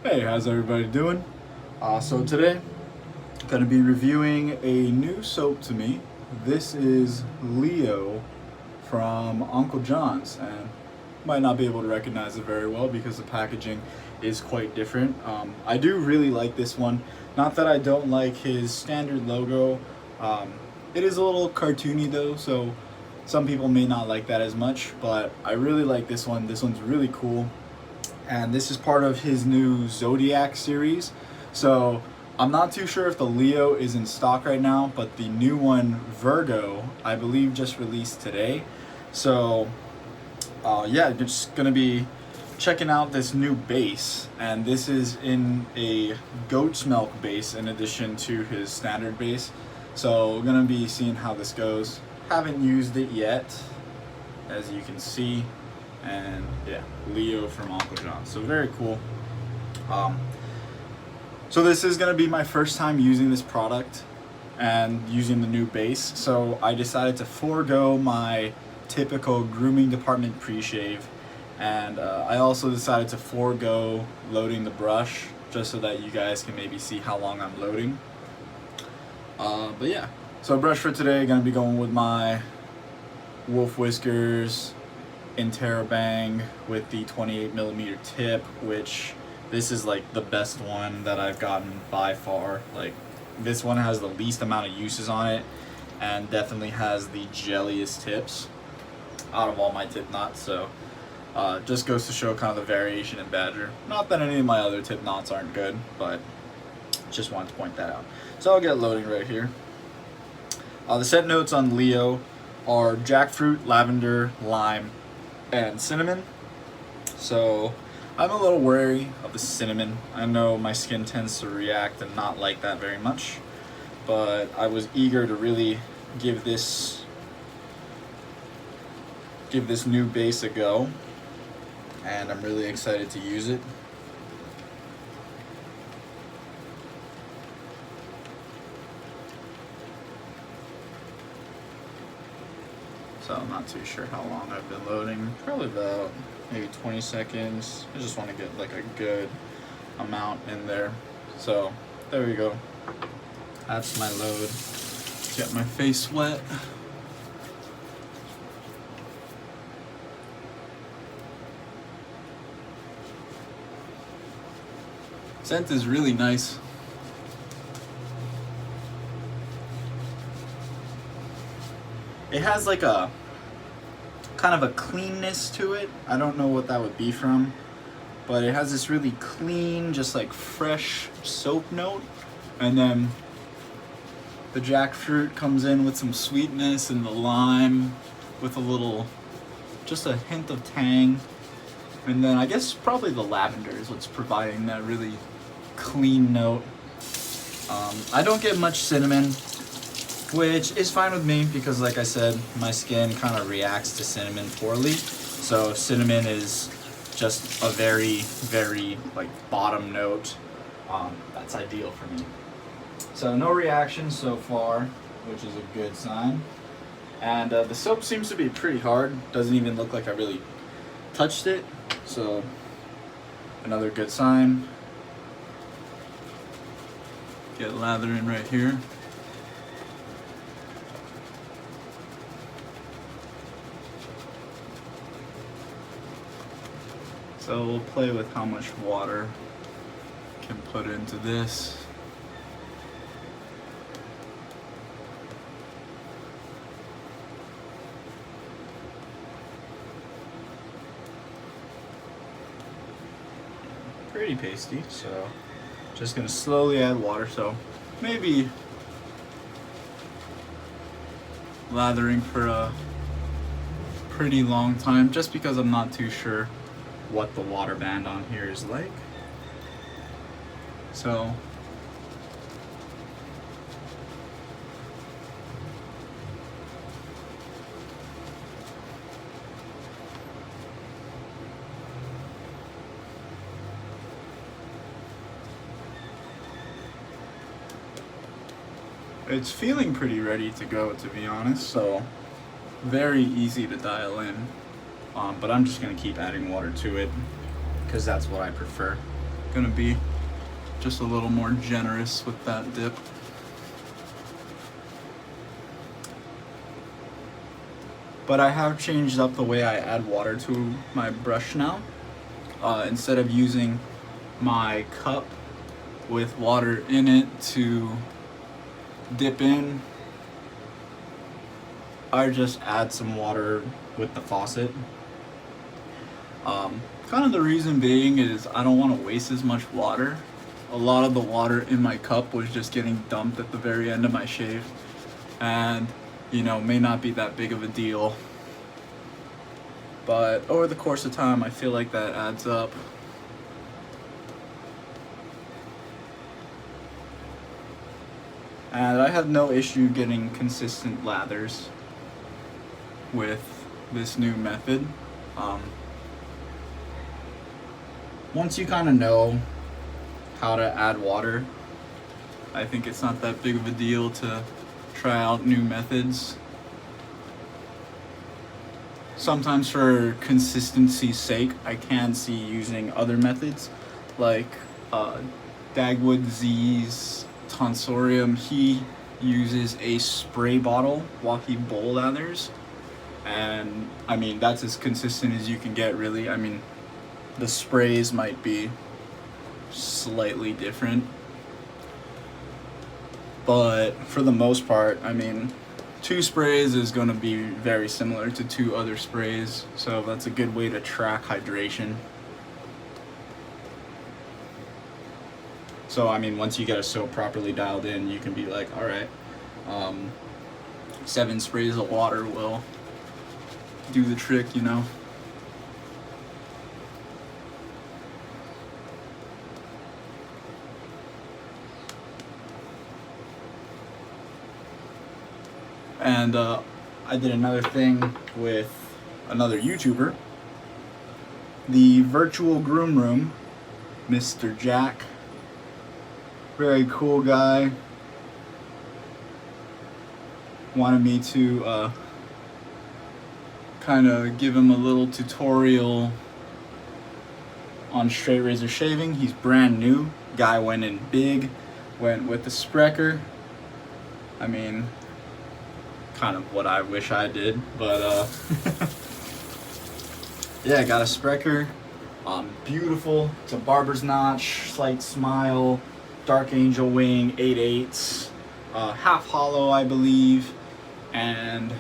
Hey, how's everybody doing? So today, I'm going to be reviewing a new soap to me. This is Leo from Uncle John's, and you might not be able to recognize it very well because the packaging is quite different. I do really like this one. Not that I don't like his standard logo. Um, it is a little cartoony though, so some people may not like that as much, but I really like this one. This one's really cool, and this is part of his new Zodiac series. So I'm not too sure if the Leo is in stock right now, but the new one, Virgo, I believe just released today. So yeah, just gonna be checking out this new base, and this is in a goat's milk base in addition to his standard base. So we're gonna be seeing how this goes. Haven't used it yet, as you can see, and yeah, Leo from Uncle John. So very cool. So this is gonna be my first time using this product and using the new base. So I decided to forego my typical grooming department pre-shave, and I also decided to forego loading the brush just so that you guys can maybe see how long I'm loading. But yeah, so brush for today, gonna be going with my Wolf Whiskers Interrobang with the 28mm tip, which this is like the best one that I've gotten by far. Like, this one has the least amount of uses on it and definitely has the jelliest tips out of all my tip knots. So just goes to show kind of the variation in Badger. Not that any of my other tip knots aren't good, but just wanted to point that out. So I'll get loading right here. The scent notes on Leo are jackfruit, lavender, lime, and cinnamon. So I'm a little wary of the cinnamon. I know my skin tends to react and not like that very much, but I was eager to really give this new base a go, and I'm really excited to use it. So I'm not too sure how long I've been loading. Probably about maybe 20 seconds. I just want to get like a good amount in there. So there we go. That's my load. Get my face wet. Scent is really nice. It has like a kind of a cleanness to it. I don't know what that would be from, but it has this really clean, just like fresh soap note. And then the jackfruit comes in with some sweetness, and the lime with a little, just a hint of tang. And then I guess probably the lavender is what's providing that really clean note. I don't get much cinnamon, which is fine with me because, like I said, my skin kind of reacts to cinnamon poorly. So cinnamon is just a very, very like bottom note. That's ideal for me. So no reaction so far, which is a good sign. And the soap seems to be pretty hard. Doesn't even look like I really touched it. So another good sign. Get lathering right here. So we'll play with how much water can put into this. Pretty pasty, so just gonna slowly add water. So maybe lathering for a pretty long time, just because I'm not too sure what the water band on here is like. So it's feeling pretty ready to go, to be honest. So very easy to dial in. But I'm just gonna keep adding water to it because that's what I prefer. gonna be just a little more generous with that dip. But I have changed up the way I add water to my brush now. Instead of using my cup with water in it to dip in, I just add some water with the faucet. Kind of the reason being is I don't want to waste as much water. A lot of the water in my cup was just getting dumped at the very end of my shave, and you know, may not be that big of a deal, but over the course of time I feel like that adds up. And I have no issue getting consistent lathers with this new method. Once you kind of know how to add water, I think it's not that big of a deal to try out new methods. Sometimes for consistency's sake, I can see using other methods like Dagwood Z's Tonsorium. He uses a spray bottle while he bowl lathers, and I mean that's as consistent as you can get, really. I mean, the sprays might be slightly different, but for the most part, I mean, 2 sprays is going to be very similar to 2 other sprays, so that's a good way to track hydration. So I mean, once you get a soap properly dialed in, you can be like, all right, 7 sprays of water will do the trick, you know. And I did another thing with another YouTuber, the Virtual Groom Room, Mr. Jack. Very cool guy. Wanted me to kind of give him a little tutorial on straight razor shaving. He's brand new. Guy went in big, went with the Sprecher. I mean, kind of what I wish I did, but yeah, got a Sprecher. Beautiful. It's a barber's notch, slight smile, dark angel wing, 8/8, half hollow, I believe, and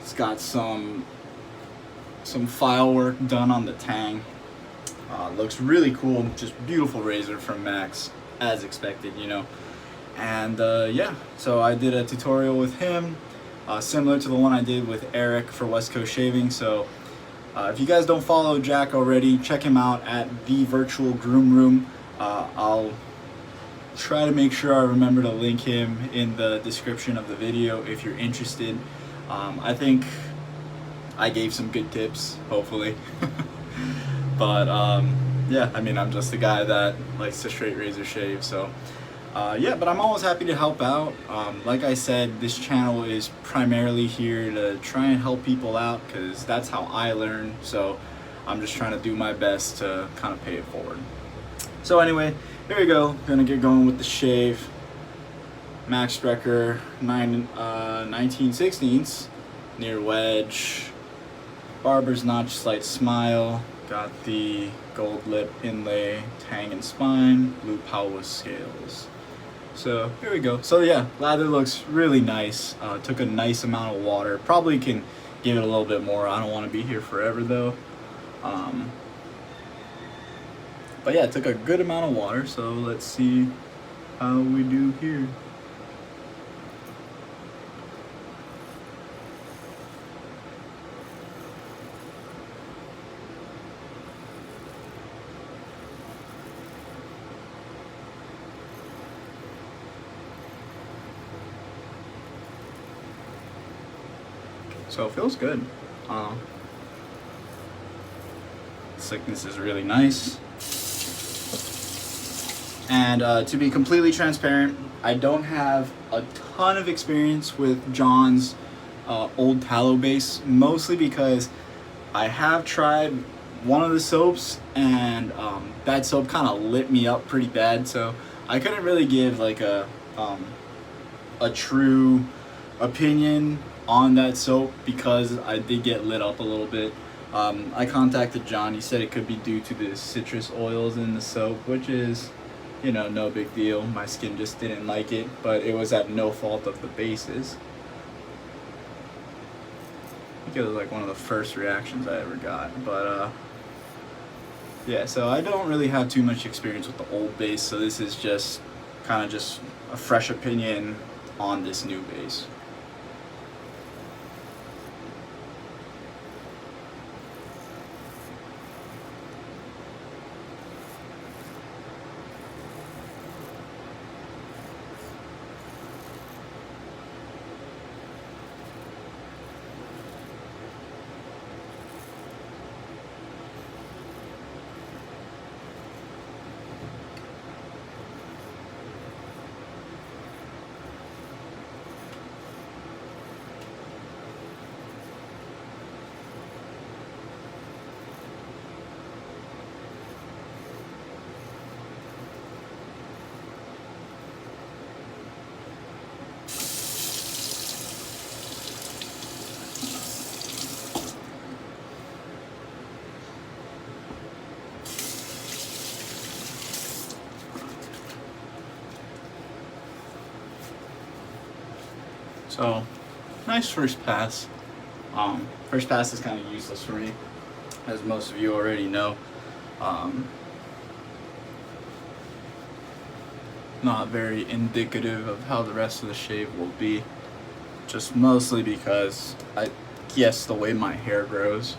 it's got some file work done on the tang. Looks really cool. Just beautiful razor from Max, as expected, you know. And yeah, so I did a tutorial with him, similar to the one I did with Eric for West Coast Shaving. So if you guys don't follow Jack already, check him out at the Virtual Groom Room. I'll try to make sure I remember to link him in the description of the video if you're interested. I think I gave some good tips, hopefully. But yeah, I mean, I'm just a guy that likes to straight razor shave, so yeah, but I'm always happy to help out. Like I said, this channel is primarily here to try and help people out, because that's how I learn, so I'm just trying to do my best to kind of pay it forward. So anyway, here we go. Gonna get going with the shave. Max Sprecher 19/16 near wedge, barber's notch, slight smile. Got the gold lip inlay, tang and spine, blue Powell scales. So here we go. So yeah, lather looks really nice. Took a nice amount of water. Probably can give it a little bit more. I don't want to be here forever though. But yeah, it took a good amount of water. So let's see how we do here. So it feels good. Thickness is really nice. And to be completely transparent, I don't have a ton of experience with John's old tallow base, mostly because I have tried one of the soaps, and that soap kind of lit me up pretty bad. So I couldn't really give like a true opinion on that soap because I did get lit up a little bit. I contacted John. He said it could be due to the citrus oils in the soap, which is, you know, no big deal. My skin just didn't like it, but it was at no fault of the bases. I think it was like one of the first reactions I ever got, but yeah, so I don't really have too much experience with the old base, so this is just kind of just a fresh opinion on this new base. So, nice first pass. First pass is kind of useless for me, as most of you already know. Not very indicative of how the rest of the shave will be. Just mostly because I guess the way my hair grows.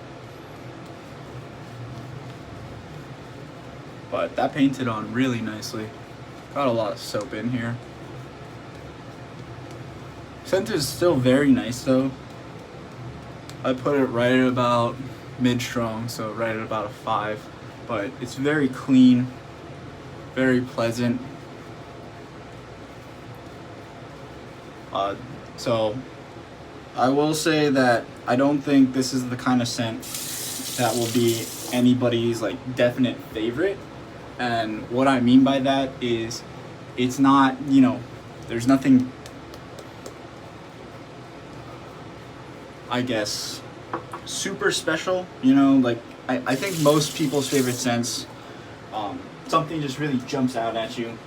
But that painted on really nicely. Got a lot of soap in here. Scent is still very nice though. I put it right at about mid-strong, so right at about a 5. But it's very clean, very pleasant. So I will say that I don't think this is the kind of scent that will be anybody's like definite favorite. And what I mean by that is it's not, you know, there's nothing, I guess, super special, you know, like I think most people's favorite scents, something just really jumps out at you.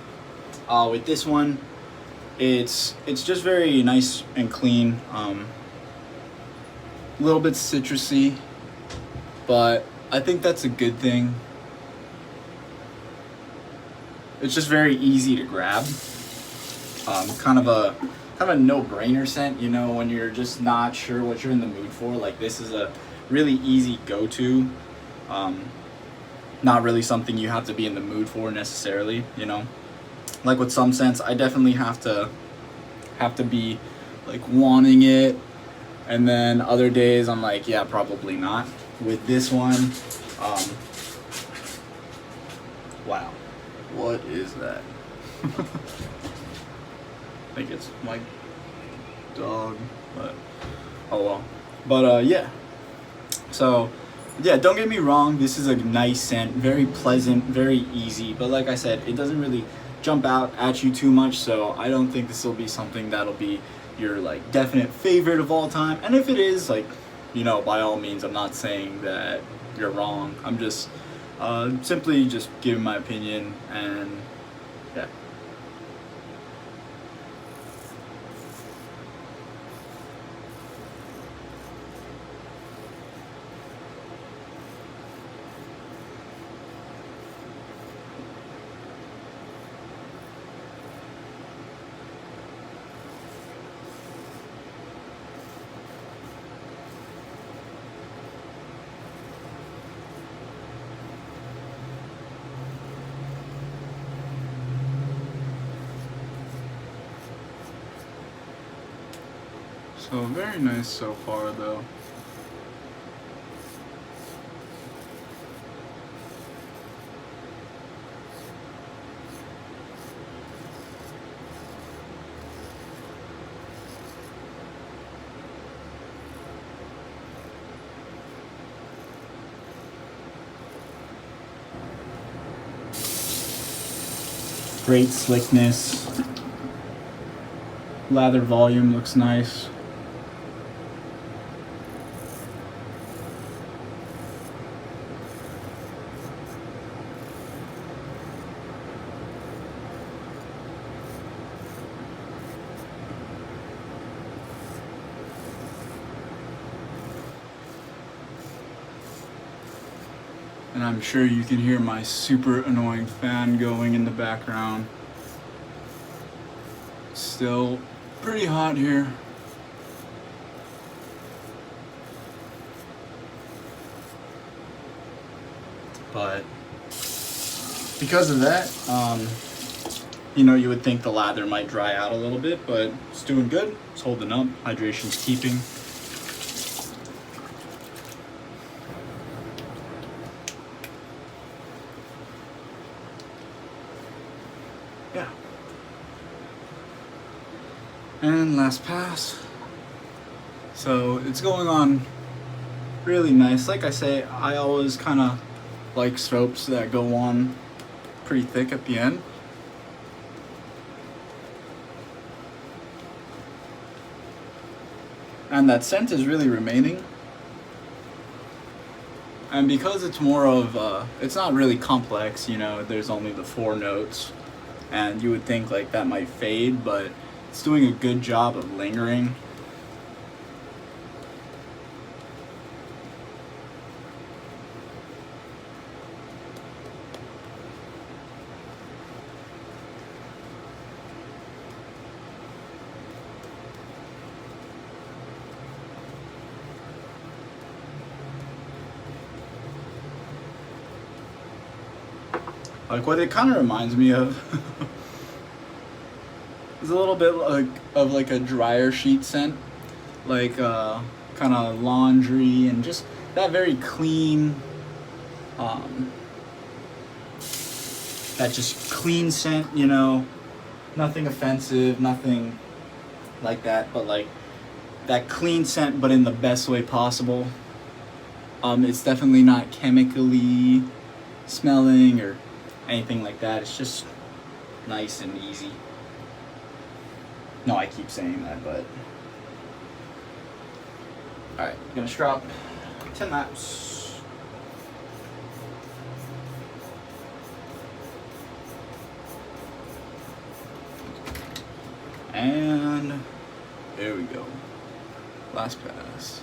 With this one, it's just very nice and clean, a little bit citrusy, but I think that's a good thing. It's just very easy to grab, kind of a no-brainer scent, you know, when you're just not sure what you're in the mood for. Like, this is a really easy go-to. Not really something you have to be in the mood for necessarily, you know. Like with some scents, I definitely have to be like wanting it, and then other days I'm like, yeah, probably not. With this one, wow, what is that? I think it's my dog, but oh well. But yeah, so yeah, don't get me wrong, this is a nice scent, very pleasant, very easy, but like I said, it doesn't really jump out at you too much, so I don't think this will be something that'll be your like definite favorite of all time. And if it is, like, you know, by all means, I'm not saying that you're wrong. I'm just simply just giving my opinion, and yeah. So very nice so far though. Great slickness. Lather volume looks nice. And I'm sure you can hear my super annoying fan going in the background. Still pretty hot here. But because of that, you know, you would think the lather might dry out a little bit, but it's doing good. It's holding up. Hydration's keeping. Yeah. And last pass. So it's going on really nice. Like I say, I always kind of like soaps that go on pretty thick at the end. And that scent is really remaining. And because it's more of, it's not really complex, you know, there's only the 4 notes. And you would think like that might fade, but it's doing a good job of lingering. Like what it kind of reminds me of is a little bit like a dryer sheet scent, like kind of laundry and just that very clean, that just clean scent, you know, nothing offensive, nothing like that, but like that clean scent, but in the best way possible. It's definitely not chemically smelling or anything like that. It's just nice and easy. No, I keep saying that, but alright, gonna strap 10 laps. And there we go. Last pass.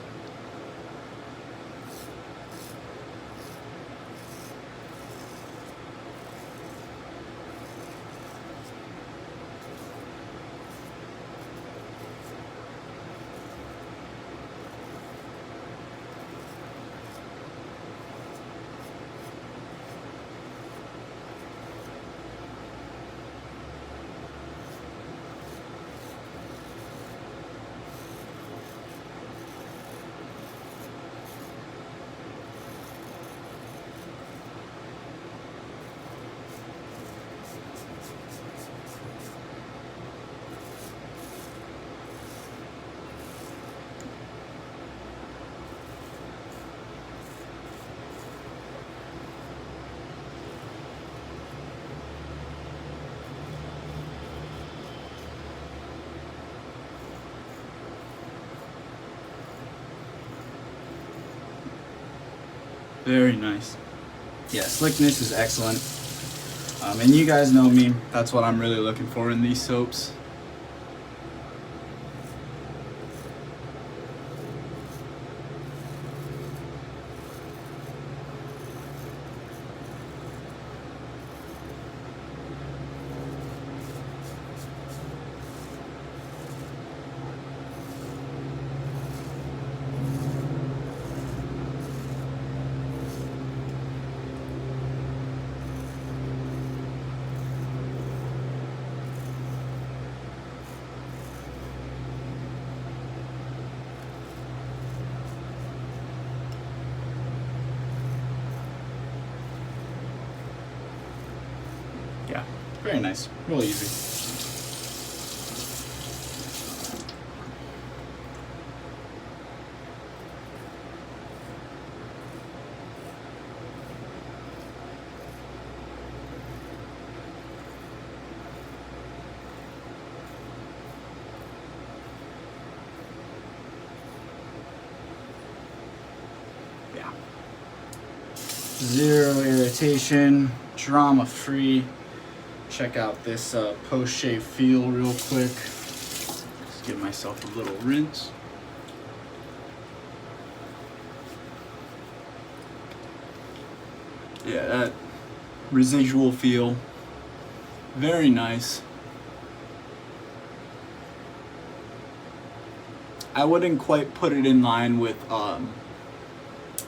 Very nice. Yeah, slickness is excellent. And you guys know me, that's what I'm really looking for in these soaps. Yeah, very nice, real easy. zero irritation, drama free. Check out this post shave feel real quick. Just give myself a little rinse. Yeah, that residual feel, very nice. I wouldn't quite put it in line with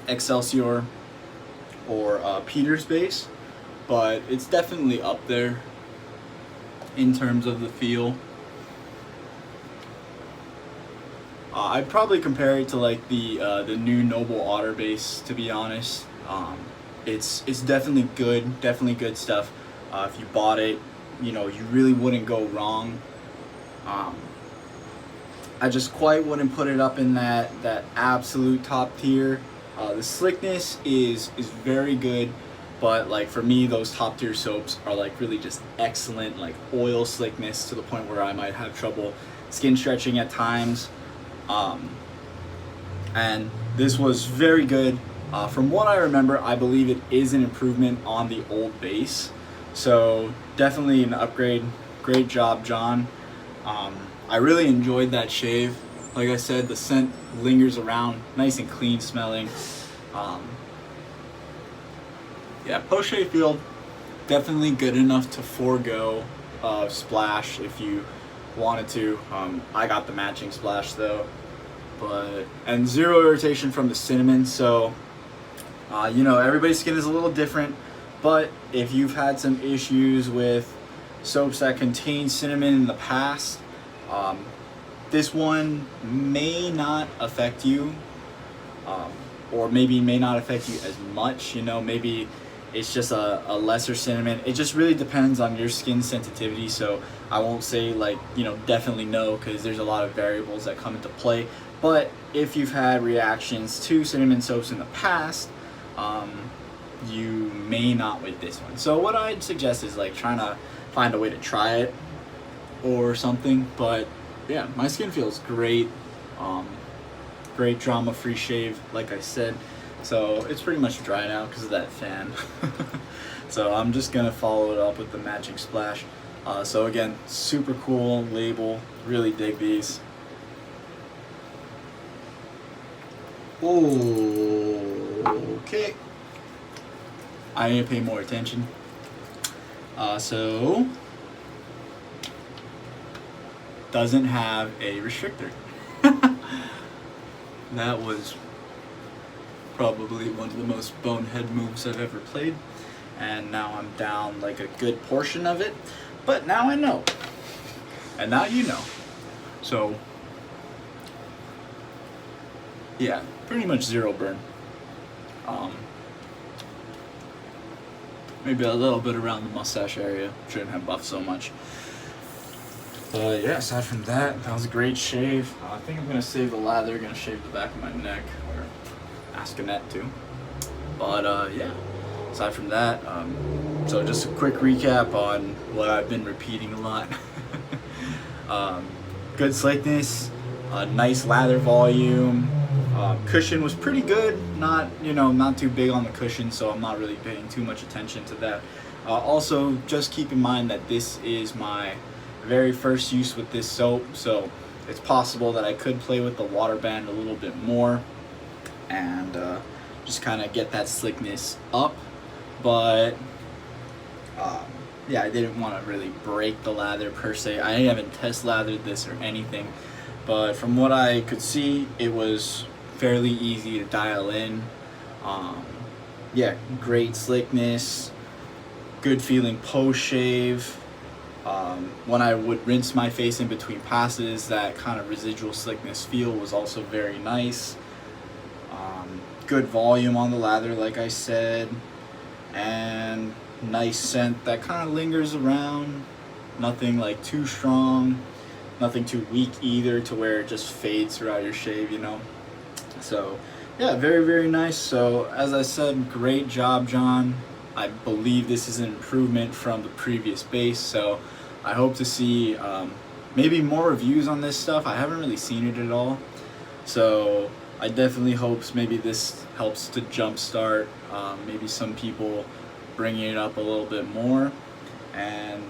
Excelsior or Peter's base, but it's definitely up there in terms of the feel. I'd probably compare it to like the new Noble Otter base, to be honest. It's definitely good stuff. If you bought it, you know, you really wouldn't go wrong. I just quite wouldn't put it up in that absolute top tier. The slickness is very good, but like for me, those top tier soaps are like really just excellent, like oil slickness to the point where I might have trouble skin stretching at times. And this was very good. From what I remember, I believe it is an improvement on the old base. So definitely an upgrade. Great job, John. I really enjoyed that shave. Like I said, the scent lingers around, nice and clean smelling. Yeah, post shave feel definitely good enough to forego splash if you wanted to. I got the matching splash though, and zero irritation from the cinnamon. So you know, everybody's skin is a little different, but if you've had some issues with soaps that contain cinnamon in the past, this one may not affect you, or maybe may not affect you as much. You know, maybe it's just a lesser cinnamon. It just really depends on your skin sensitivity. So I won't say like, you know, definitely no, because there's a lot of variables that come into play. But if you've had reactions to cinnamon soaps in the past, you may not with this one. So what I'd suggest is like trying to find a way to try it or something. But yeah, my skin feels great. Great drama free shave, like I said. So it's pretty much dry now because of that fan. So I'm just gonna follow it up with the matching splash. So again, super cool label, really dig these. Okay, I need to pay more attention. So doesn't have a restrictor. That was probably one of the most bonehead moves I've ever played, and now I'm down like a good portion of it, but now I know, and now you know. So yeah, pretty much zero burn. Maybe a little bit around the mustache area, shouldn't have buffed so much. Yeah, aside from that, that was a great shave. I think I'm gonna save the lather, gonna shave the back of my neck, or ask Annette to. But yeah, aside from that, so just a quick recap on what I've been repeating a lot. Good slickness, nice lather volume. Cushion was pretty good, not too big on the cushion, so I'm not really paying too much attention to that. Also, just keep in mind that this is my very first use with this soap, so it's possible that I could play with the water band a little bit more and just kind of get that slickness up. But yeah, I didn't want to really break the lather per se. I haven't test lathered this or anything, but from what I could see, it was fairly easy to dial in. Yeah, great slickness, good feeling post shave. When I would rinse my face in between passes, that kind of residual slickness feel was also very nice. Good volume on the lather, like I said, and nice scent that kind of lingers around. Nothing like too strong, nothing too weak either to where it just fades throughout your shave, you know. So yeah, very, very nice. So as I said, great job, John. I believe this is an improvement from the previous base, so I hope to see maybe more reviews on this stuff. I haven't really seen it at all, so I definitely hopes maybe this helps to jumpstart maybe some people bringing it up a little bit more. And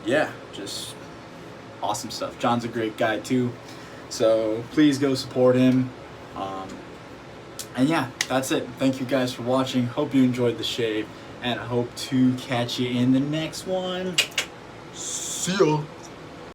yeah, just awesome stuff. John's a great guy too, so please go support him. And yeah, that's it. Thank you guys for watching. Hope you enjoyed the shave, and I hope to catch you in the next one. See ya.